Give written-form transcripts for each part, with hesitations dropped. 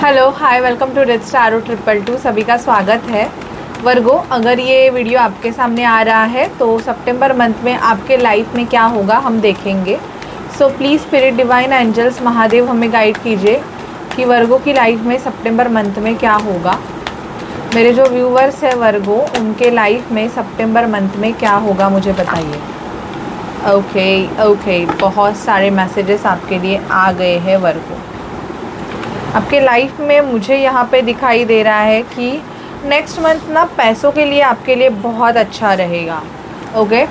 Hello hi welcome to red star 222 सभी का स्वागत है। वर्गो, अगर ये वीडियो आपके सामने आ रहा है तो सितंबर मंथ में आपके लाइफ में क्या होगा हम देखेंगे। So please spirit divine angels Mahadev हमें गाइड कीजिए कि वर्गो की लाइफ में सितंबर मंथ में क्या होगा। मेरे जो व्यूवर्स है वर्गो, उनके लाइफ में सितंबर मंथ में क्या होगा मुझे बताइए। ओके, बहुत सारे मैसेजेस आपके लिए आ गए हैं वर्गो। आपके लाइफ में मुझे यहाँ पे दिखाई दे रहा है कि नेक्स्ट मंथ ना पैसों के लिए आपके लिए बहुत अच्छा रहेगा। ओके,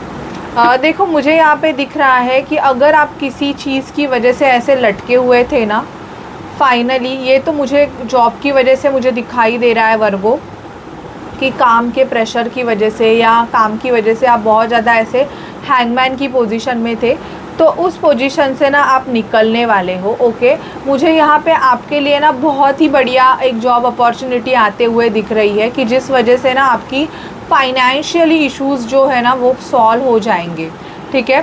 देखो मुझे यहाँ पे दिख रहा है कि अगर आप किसी चीज़ की वजह से ऐसे लटके हुए थे ना, फाइनली ये तो मुझे जॉब की वजह से मुझे दिखाई दे रहा है वर्गो कि काम के प्रेशर की वजह से या काम की वजह से आप बहुत ज़्यादा ऐसे हैंगमैन की पोजीशन में थे, तो उस पोजीशन से ना आप निकलने वाले हो। ओके, मुझे यहाँ पे आपके लिए ना बहुत ही बढ़िया एक जॉब अपॉर्चुनिटी आते हुए दिख रही है कि जिस वजह से ना आपकी फाइनेंशियली इश्यूज़ जो है ना वो सॉल्व हो जाएंगे। ठीक है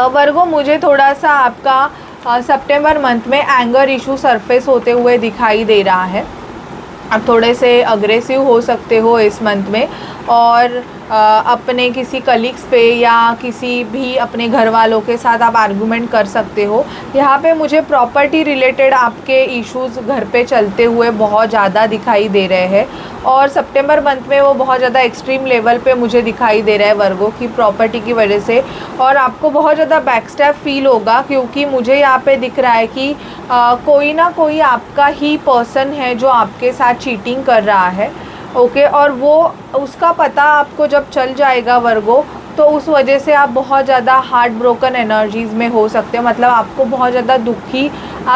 वर्गो, मुझे थोड़ा सा आपका सितंबर मंथ में एंगर इशू सरफेस होते हुए दिखाई दे रहा है। आप थोड़े से अग्रेसिव हो सकते हो इस मंथ में और अपने किसी कलीग्स पे या किसी भी अपने घर वालों के साथ आप आर्गुमेंट कर सकते हो। यहाँ पे मुझे प्रॉपर्टी रिलेटेड आपके इश्यूज़ घर पे चलते हुए बहुत ज़्यादा दिखाई दे रहे हैं और सितंबर मंथ में वो बहुत ज़्यादा एक्सट्रीम लेवल पे मुझे दिखाई दे रहा है वर्गो की प्रॉपर्टी की वजह से। और आपको बहुत ज़्यादा बैकस्टैप फील होगा क्योंकि मुझे यहाँ पे दिख रहा है कि कोई ना कोई आपका ही पर्सन है जो आपके साथ चीटिंग कर रहा है। ओके, और वो उसका पता आपको जब चल जाएगा वर्गो, तो उस वजह से आप बहुत ज़्यादा हार्ट ब्रोकन एनर्जीज़ में हो सकते हो। मतलब आपको बहुत ज़्यादा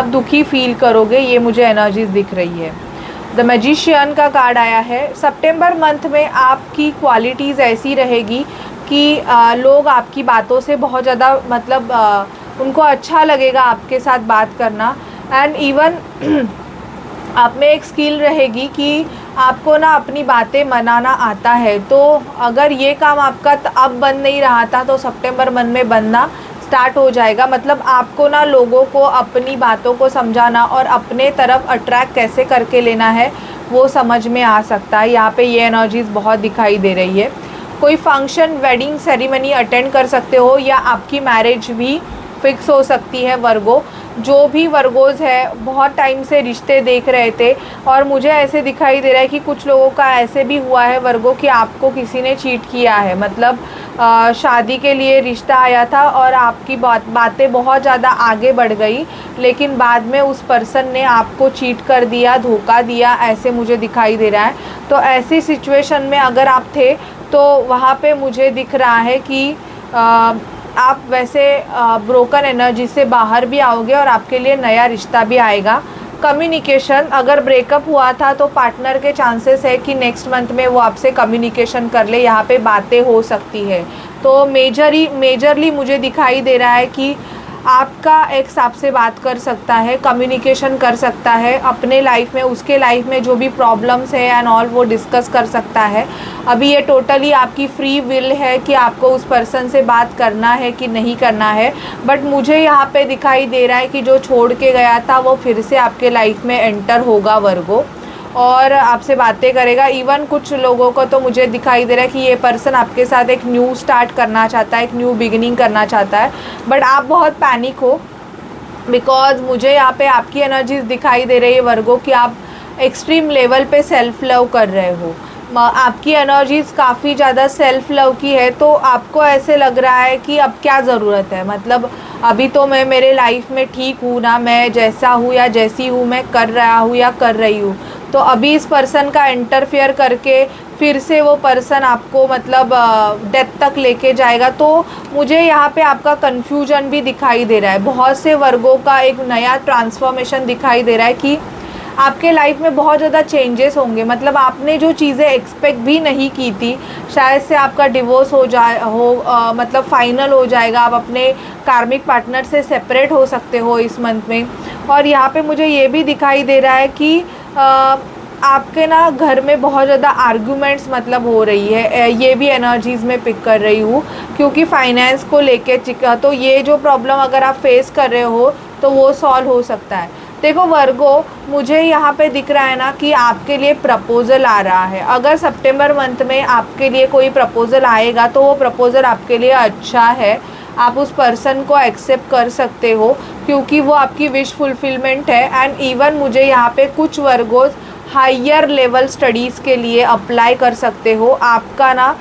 दुखी फील करोगे, ये मुझे एनर्जीज़ दिख रही है। द मैजिशियन का कार्ड आया है। सितंबर मंथ में आपकी क्वालिटीज़ ऐसी रहेगी कि लोग आपकी बातों से बहुत ज़्यादा मतलब उनको अच्छा लगेगा आपके साथ बात करना। एंड इवन आप में एक स्किल रहेगी कि आपको ना अपनी बातें मनाना आता है। तो अगर ये काम आपका अब बन नहीं रहा था तो सितंबर मंथ में बनना स्टार्ट हो जाएगा। मतलब आपको ना लोगों को अपनी बातों को समझाना और अपने तरफ अट्रैक्ट कैसे करके लेना है वो समझ में आ सकता है। यहाँ पे ये एनर्जीज़ बहुत दिखाई दे रही है। कोई फंक्शन वेडिंग सेरेमनी अटेंड कर सकते हो या आपकी मैरिज भी फिक्स हो सकती है वर्गो। जो भी वर्गोज़ है बहुत टाइम से रिश्ते देख रहे थे और मुझे ऐसे दिखाई दे रहा है कि कुछ लोगों का ऐसे भी हुआ है वर्गो कि आपको किसी ने चीट किया है। मतलब शादी के लिए रिश्ता आया था और आपकी बातें बहुत ज़्यादा आगे बढ़ गई, लेकिन बाद में उस पर्सन ने आपको चीट कर दिया, धोखा दिया, ऐसे मुझे दिखाई दे रहा है। तो ऐसी सिचुएशन में अगर आप थे तो वहाँ पे मुझे दिख रहा है कि आप वैसे ब्रोकन एनर्जी से बाहर भी आओगे और आपके लिए नया रिश्ता भी आएगा। कम्युनिकेशन, अगर ब्रेकअप हुआ था तो पार्टनर के चांसेस है कि नेक्स्ट मंथ में वो आपसे कम्युनिकेशन कर ले, यहाँ पे बातें हो सकती है। तो मेजरली मुझे दिखाई दे रहा है कि आपका एक्स आपसे बात कर सकता है, कम्युनिकेशन कर सकता है, अपने लाइफ में उसके लाइफ में जो भी प्रॉब्लम्स है एंड ऑल वो डिस्कस कर सकता है। अभी ये टोटली आपकी फ्री विल है कि आपको उस पर्सन से बात करना है कि नहीं करना है। बट मुझे यहाँ पे दिखाई दे रहा है कि जो छोड़ के गया था वो फिर से आपके लाइफ में एंटर होगा वर्गो और आपसे बातें करेगा। इवन कुछ लोगों को तो मुझे दिखाई दे रहा है कि ये पर्सन आपके साथ एक न्यू स्टार्ट करना चाहता है, एक न्यू बिगिनिंग करना चाहता है। बट आप बहुत पैनिक हो बिकॉज मुझे यहाँ पे आपकी एनर्जीज दिखाई दे रही है वर्गो कि आप एक्सट्रीम लेवल पे सेल्फ लव कर रहे हो। आपकी एनर्जीज़ काफ़ी ज़्यादा सेल्फ लव की है। तो आपको ऐसे लग रहा है कि अब क्या ज़रूरत है, मतलब अभी तो मैं मेरे लाइफ में ठीक हूँ ना, मैं जैसा हूँ या जैसी हूँ मैं कर रहा हूँ या कर रही हूँ। तो अभी इस पर्सन का इंटरफेयर करके फिर से वो पर्सन आपको मतलब डेथ तक लेके जाएगा। तो मुझे यहाँ पे आपका कन्फ्यूजन भी दिखाई दे रहा है। बहुत से वर्गों का एक नया ट्रांसफॉर्मेशन दिखाई दे रहा है कि आपके लाइफ में बहुत ज़्यादा चेंजेस होंगे। मतलब आपने जो चीज़ें एक्सपेक्ट भी नहीं की थी, शायद से आपका डिवोर्स मतलब फाइनल हो जाएगा, आप अपने कार्मिक पार्टनर से सेपरेट हो सकते हो इस मंथ में। और यहाँ पे मुझे ये भी दिखाई दे रहा है कि आपके ना घर में बहुत ज़्यादा आर्गूमेंट्स मतलब हो रही है। ये भी एनर्जीज़ में पिक कर रही हूँ क्योंकि फाइनेंस को लेके तो ये जो प्रॉब्लम अगर आप फेस कर रहे हो तो वो सॉल्व हो सकता है। देखो वर्गो, मुझे यहाँ पे दिख रहा है ना कि आपके लिए प्रपोज़ल आ रहा है। अगर सितंबर मंथ में आपके लिए कोई प्रपोज़ल आएगा तो वो प्रपोज़ल आपके लिए अच्छा है, आप उस पर्सन को एक्सेप्ट कर सकते हो क्योंकि वो आपकी विश फुलफिलमेंट है। एंड इवन मुझे यहाँ पे कुछ वर्गोज़ हायर लेवल स्टडीज़ के लिए अप्लाई कर सकते हो। आपका ना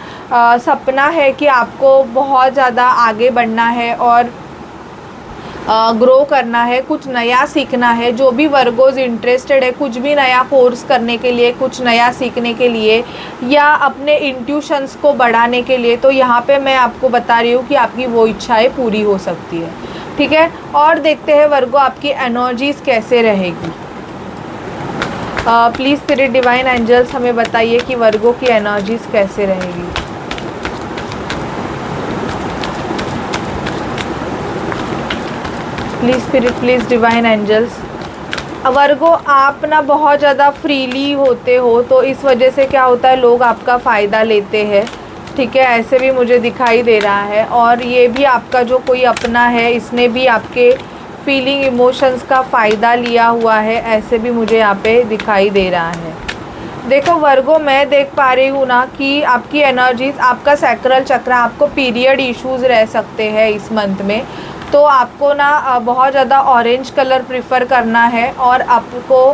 सपना है कि आपको बहुत ज़्यादा आगे बढ़ना है और ग्रो करना है, कुछ नया सीखना है। जो भी वर्गोज़ इंटरेस्टेड है कुछ भी नया कोर्स करने के लिए, कुछ नया सीखने के लिए या अपने इंट्यूशंस को बढ़ाने के लिए, तो यहाँ पे मैं आपको बता रही हूँ कि आपकी वो इच्छाएं पूरी हो सकती है। ठीक है, और देखते हैं वर्गो आपकी एनर्जीज़ कैसे रहेगी। प्लीज़ स्पिरिट डिवाइन एंजल्स हमें बताइए कि वर्गो की एनर्जीज़ कैसे रहेगी। Please spirit, please divine angels. Virgo, आप ना बहुत ज़्यादा फ्रीली होते हो तो इस वजह से क्या होता है, लोग आपका फ़ायदा लेते हैं। ठीक है, ऐसे भी मुझे दिखाई दे रहा है। और ये भी आपका जो कोई अपना है, इसने भी आपके फीलिंग इमोशंस का फ़ायदा लिया हुआ है, ऐसे भी मुझे यहाँ पे दिखाई दे रहा है। देखो वर्गो, मैं देख पा रही हूँ ना कि आपकी एनर्जीज, आपका सैक्रल चक्र, आपको पीरियड इश्यूज़ रह सकते हैं इस मंथ में, तो आपको ना बहुत ज़्यादा ऑरेंज कलर प्रिफ़र करना है और आपको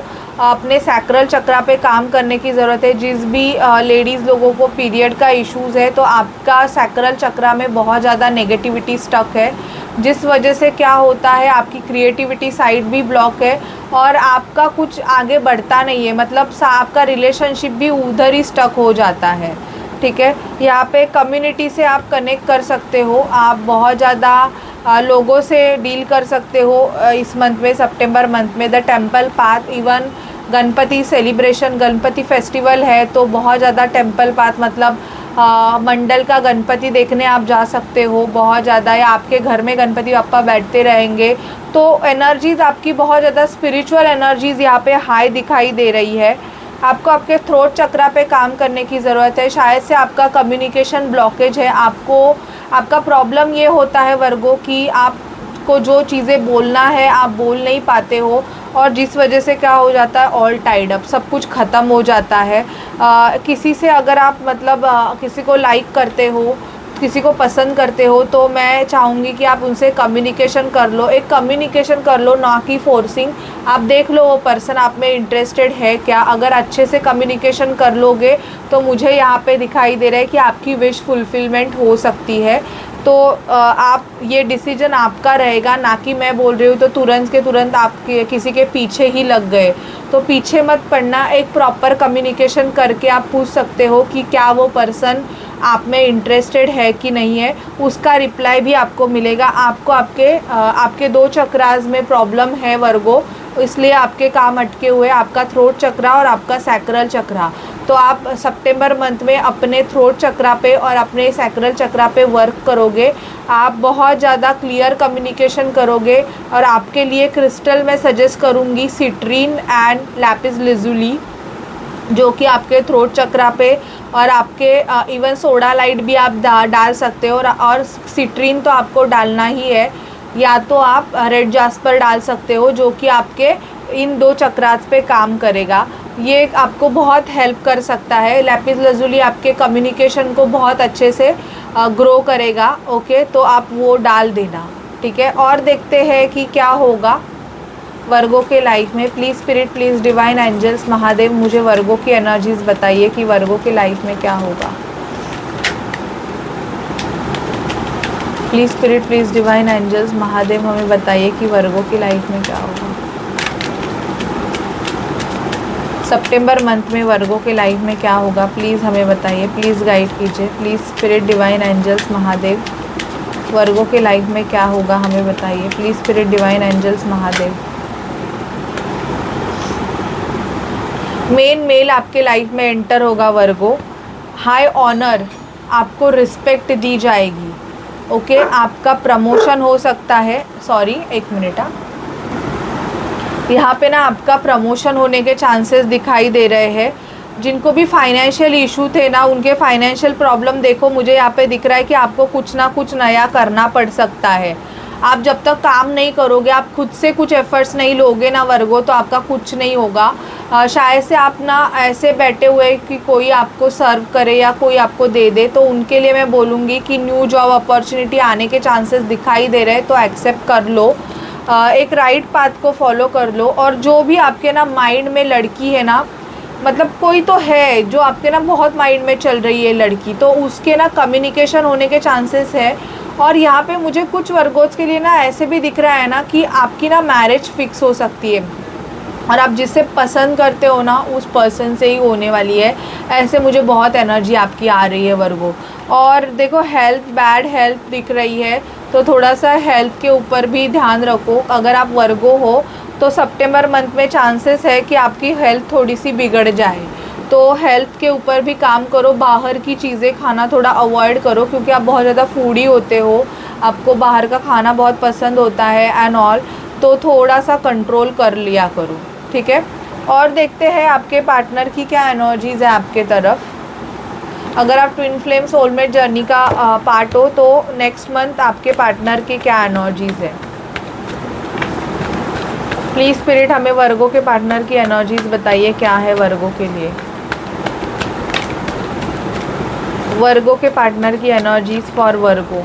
अपने सैक्रल चक्र पे काम करने की ज़रूरत है। जिस भी लेडीज़ लोगों को पीरियड का इश्यूज़ है तो आपका सैक्रल चक्र में बहुत ज़्यादा नेगेटिविटी स्टक है, जिस वजह से क्या होता है, आपकी क्रिएटिविटी साइड भी ब्लॉक है और आपका कुछ आगे बढ़ता नहीं है। मतलब आपका रिलेशनशिप भी उधर ही स्टक हो जाता है। ठीक है, यहाँ पे कम्युनिटी से आप कनेक्ट कर सकते हो, आप बहुत ज़्यादा लोगों से डील कर सकते हो इस मंथ में, सितंबर मंथ में। The temple path, even Ganpati celebration, Ganpati festival है तो बहुत ज़्यादा टेम्पल पाथ मतलब मंडल का गणपति देखने आप जा सकते हो बहुत ज़्यादा, या आपके घर में गणपति बप्पा बैठते रहेंगे तो एनर्जीज़ आपकी बहुत ज़्यादा स्पिरिचुअल एनर्जीज़ यहाँ पे हाई दिखाई दे रही है। आपको आपके थ्रोट चक्रा पे काम करने की ज़रूरत है। शायद से आपका कम्युनिकेशन ब्लॉकेज है, आपका प्रॉब्लम ये होता है वर्गो कि आपको जो चीज़ें बोलना है आप बोल नहीं पाते हो और जिस वजह से क्या हो जाता है, ऑल टाइड अप, सब कुछ ख़त्म हो जाता है। किसी से अगर आप मतलब किसी को लाइक करते हो, किसी को पसंद करते हो तो मैं चाहूँगी कि आप उनसे कम्युनिकेशन कर लो, एक कम्युनिकेशन कर लो, ना कि फोर्सिंग। आप देख लो वो पर्सन आप में इंटरेस्टेड है क्या। अगर अच्छे से कम्युनिकेशन कर लोगे तो मुझे यहाँ पे दिखाई दे रहा है कि आपकी विश फुलफिलमेंट हो सकती है। तो आप ये डिसीजन आपका रहेगा, ना कि मैं बोल रही हूँ तो तुरंत के तुरंत आप किसी के पीछे ही लग गए, तो पीछे मत पड़ना। एक प्रॉपर कम्युनिकेशन करके आप पूछ सकते हो कि क्या वो पर्सन आप में इंटरेस्टेड है कि नहीं है, उसका रिप्लाई भी आपको मिलेगा। आपको आपके 2 चक्रास में प्रॉब्लम है वर्गो, इसलिए आपके काम अटके हुए, आपका थ्रोट चक्रा और आपका सैक्रल चक्रा। तो आप सितंबर मंथ में अपने थ्रोट चक्रा पे और अपने सैक्रल चक्रा पे वर्क करोगे, आप बहुत ज़्यादा क्लियर कम्युनिकेशन करोगे। और आपके लिए क्रिस्टल मैं सजेस्ट करूँगी सिट्रीन एंड लैपिस लाजुली, जो कि आपके थ्रोट चक्रा पे और आपके इवन सोडा लाइट भी आप डाल सकते हो। और सिट्रीन तो आपको डालना ही है, या तो आप रेड जास्पर डाल सकते हो जो कि आपके इन 2 चक्रास पे काम करेगा। ये आपको बहुत हेल्प कर सकता है। लैपिस लाजुली आपके कम्युनिकेशन को बहुत अच्छे से ग्रो करेगा। ओके, तो आप वो डाल देना। ठीक है, और देखते हैं कि क्या होगा वर्गो के लाइफ में। Please spirit, please divine angels, Mahadev मुझे वर्गो की एनर्जीज़ बताइए कि वर्गो के लाइफ में क्या होगा। Please spirit, please divine angels, Mahadev हमें बताइए कि वर्गो की लाइफ में क्या होगा। सितंबर मंथ में वर्गो के लाइफ में क्या होगा, प्लीज़ हमें बताइए, प्लीज़ गाइड कीजिए। Please spirit divine angels, Mahadev Virgo के लाइफ में क्या होगा हमें बताइए। Please spirit divine angels, Mahadev. Male आपके लाइफ में एंटर होगा वर्गो। हाई ऑनर, आपको रिस्पेक्ट दी जाएगी। ओके, आपका प्रमोशन हो सकता है। सॉरी, एक मिनट। यहाँ पे ना आपका प्रमोशन होने के चांसेस दिखाई दे रहे हैं। जिनको भी फाइनेंशियल इशू थे ना, उनके फाइनेंशियल प्रॉब्लम देखो मुझे यहाँ पे दिख रहा है कि आपको कुछ ना कुछ नया करना पड़ सकता है। आप जब तक काम नहीं करोगे, आप खुद से कुछ एफर्ट्स नहीं लोगे ना वर्गो, तो आपका कुछ नहीं होगा। शायद से आप ना ऐसे बैठे हुए कि कोई आपको सर्व करे या कोई आपको दे दे, तो उनके लिए मैं बोलूँगी कि न्यू जॉब अपॉर्चुनिटी आने के चांसेस दिखाई दे रहे हैं, तो एक्सेप्ट कर लो। एक राइट पाथ को फॉलो कर लो। और जो भी आपके ना माइंड में लड़की है ना, मतलब कोई तो है जो आपके ना बहुत माइंड में चल रही है लड़की, तो उसके ना कम्युनिकेशन होने के चांसेस है। और यहाँ पे मुझे कुछ वर्गोज के लिए ना ऐसे भी दिख रहा है ना कि आपकी ना मैरिज फिक्स हो सकती है, और आप जिससे पसंद करते हो ना उस पर्सन से ही होने वाली है। ऐसे मुझे बहुत एनर्जी आपकी आ रही है वर्गो। और देखो हेल्थ, बैड हेल्थ दिख रही है, तो थोड़ा सा हेल्थ के ऊपर भी ध्यान रखो। अगर आप वर्गो हो तो सितंबर मंथ में चांसेस है कि आपकी हेल्थ थोड़ी सी बिगड़ जाए, तो हेल्थ के ऊपर भी काम करो। बाहर की चीज़ें खाना थोड़ा अवॉइड करो, क्योंकि आप बहुत ज़्यादा फूडी होते हो, आपको बाहर का खाना बहुत पसंद होता है एंड ऑल, तो थोड़ा सा कंट्रोल कर लिया करो, ठीक है। और देखते हैं आपके पार्टनर की क्या एनर्जीज़ है आपके तरफ। अगर आप ट्विन फ्लेम सोलमेट जर्नी का पार्ट हो तो नेक्स्ट मंथ आपके पार्टनर की क्या एनर्जीज़ है। प्लीज़ स्पिरिट हमें वर्गो के पार्टनर की एनर्जीज़ बताइए, क्या है वर्गो के लिए। वर्गो के पार्टनर की एनर्जीज़ फॉर वर्गो,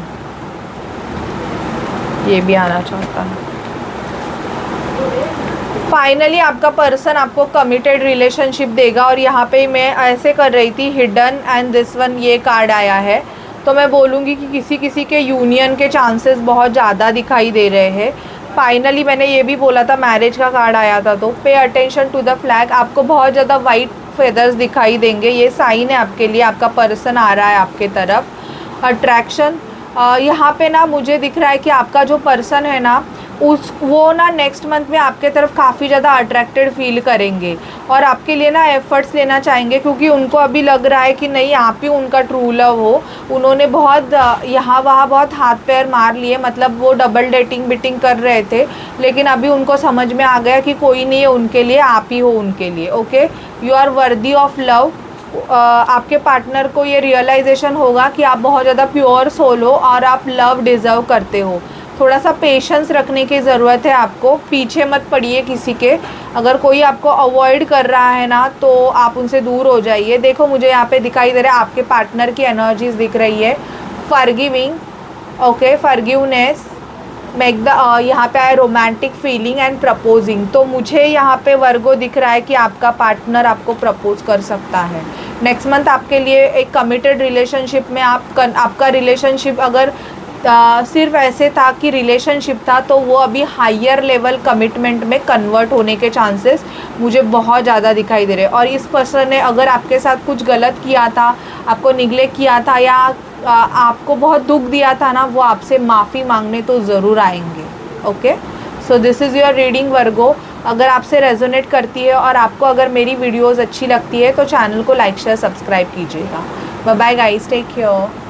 ये भी आना चाहता है। फाइनली आपका पर्सन आपको कमिटेड रिलेशनशिप देगा। और यहाँ पे मैं ऐसे कर रही थी हिडन एंड दिस वन, ये कार्ड आया है, तो मैं बोलूँगी कि किसी किसी के यूनियन के चांसेस बहुत ज़्यादा दिखाई दे रहे हैं। फाइनली मैंने ये भी बोला था, मैरिज का कार्ड आया था, तो pay attention to the flag. आपको बहुत ज़्यादा वाइट फेदर्स दिखाई देंगे, ये साइन है आपके लिए। आपका पर्सन आ रहा है आपके तरफ। अट्रैक्शन यहाँ पे ना मुझे दिख रहा है कि आपका जो पर्सन है ना वो ना नेक्स्ट मंथ में आपके तरफ काफ़ी ज़्यादा अट्रैक्टेड फील करेंगे, और आपके लिए ना एफ़र्ट्स लेना चाहेंगे, क्योंकि उनको अभी लग रहा है कि नहीं आप ही उनका ट्रू लव हो। उन्होंने बहुत यहाँ वहाँ बहुत हाथ पैर मार लिए, मतलब वो डबल डेटिंग बिटिंग कर रहे थे, लेकिन अभी उनको समझ में आ गया कि कोई नहीं है उनके लिए, आप ही हो उनके लिए। Okay, you are worthy of love. आपके पार्टनर को ये रियलाइजेशन होगा कि आप बहुत ज़्यादा प्योर सोल हो और आप लव डिज़र्व करते हो। थोड़ा सा पेशेंस रखने की ज़रूरत है आपको, पीछे मत पड़िए किसी के। अगर कोई आपको अवॉइड कर रहा है ना, तो आप उनसे दूर हो जाइए। देखो मुझे यहाँ पे दिखाई दे रहा है आपके पार्टनर की एनर्जीज दिख रही है। Forgiving, okay, forgiveness, make the यहाँ पे आए रोमांटिक फीलिंग एंड प्रपोजिंग। तो मुझे यहाँ पे वर्गो दिख रहा है कि आपका पार्टनर आपको प्रपोज कर सकता है नेक्स्ट मंथ आपके लिए। एक कमिटेड रिलेशनशिप में आपका रिलेशनशिप अगर सिर्फ ऐसे था कि रिलेशनशिप था, तो वो अभी हायर लेवल कमिटमेंट में कन्वर्ट होने के चांसेस मुझे बहुत ज़्यादा दिखाई दे रहे हैं। और इस पर्सन ने अगर आपके साथ कुछ गलत किया था, आपको निगलेक्ट किया था या आपको बहुत दुख दिया था ना, वो आपसे माफ़ी मांगने तो ज़रूर आएंगे। Okay, so this is your reading Virgo. अगर आपसे रेजोनेट करती है और आपको अगर मेरी वीडियोस अच्छी लगती है तो चैनल को लाइक शेयर सब्सक्राइब कीजिएगा। Bye bye guys, take care.